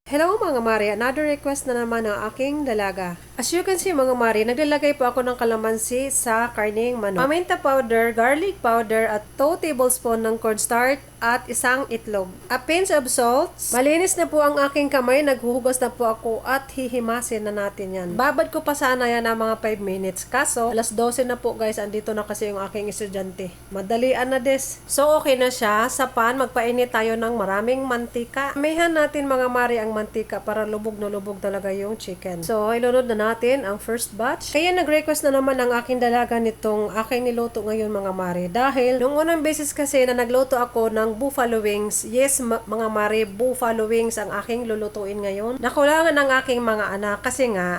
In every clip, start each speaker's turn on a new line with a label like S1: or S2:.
S1: Hello mga Mari, another request na naman ng aking dalaga. As you can see mga Mari, naglalagay po ako ng kalamansi sa karning manok. Paminta powder, garlic powder at 2 tablespoon ng cornstarch at isang itlog. A pinch of salt. Malinis na po ang aking kamay, naghuhugas na po ako at hihimasin na natin yan. Babad ko pa sana yan ng mga 5 minutes. Kaso, alas 12 na po guys, andito na kasi yung aking estudyante. Madalian na des. So okay na siya. Sa pan, magpainit tayo ng maraming mantika. Amihan natin mga Mari ang mantika para lubog na lubog talaga yung chicken. So, ilunod na natin ang first batch. Kaya nag-request na naman ang aking dalaga nitong aking niluto ngayon mga Mari. Dahil, nung unang beses kasi na nagluto ako ng buffalo wings, yes mga Mari, buffalo wings ang aking lulutuin ngayon. Nakulangan ng aking mga anak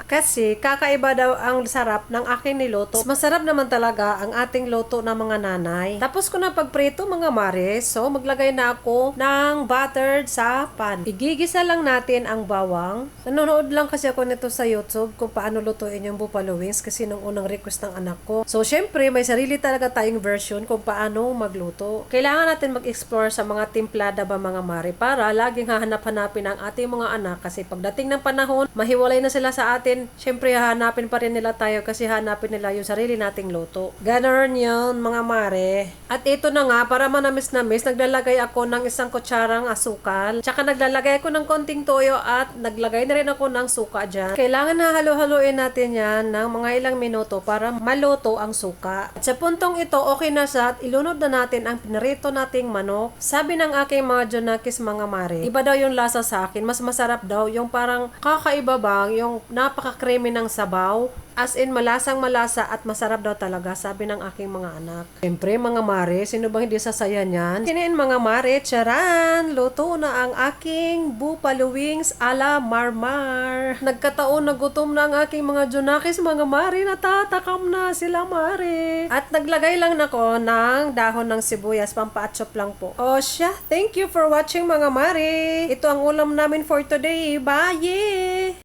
S1: kasi kakaiba daw ang sarap ng aking niluto. Masarap naman talaga ang ating luto ng mga nanay. Tapos ko na pagprito mga Mari, so maglagay na ako ng butter sa pan. Igigisa lang natin ang bawang. Nanonood lang kasi ako nito sa YouTube kung paano lutuin yung buffalo wings kasi nung unang request ng anak ko. So, syempre, may sarili talaga tayong version kung paano magluto. Kailangan natin mag-explore sa mga timplada ba mga Mari para laging hahanap-hanapin ang ating mga anak kasi pagdating ng panahon, mahiwalay na sila sa atin. Syempre, hahanapin pa rin nila tayo kasi hanapin nila yung sarili nating luto. Ganon yun mga Mari. At ito na nga, para manamis-namis, naglalagay ako ng isang kutsarang asukal. Tsaka naglalagay ako ng konting toyo at naglagay na rin ako ng suka dyan. Kailangan na halo-haloin natin yan ng mga ilang minuto para maluto ang suka. At sa puntong ito, okay na siya at ilunod na natin ang pinarito nating manok. Sabi ng aking mga Jonakis mga Mari, iba daw yung lasa sa akin. Mas masarap daw yung parang kakaiba bang, yung napaka-creamy ng sabaw. As in, malasang malasa at masarap daw talaga, sabi ng aking mga anak. Siyempre, mga Mare, sino bang hindi sasaya niyan? Kinain mga Mare, charan! Luto na ang aking buffalo wings ala Marmar. Nagkataon na gutom na ang aking mga Jonakis, mga Mare, natatakam na sila Mare. At naglagay lang ako ng dahon ng sibuyas, pampaatsop lang po. O siya, thank you for watching mga Mare. Ito ang ulam namin for today. Bye!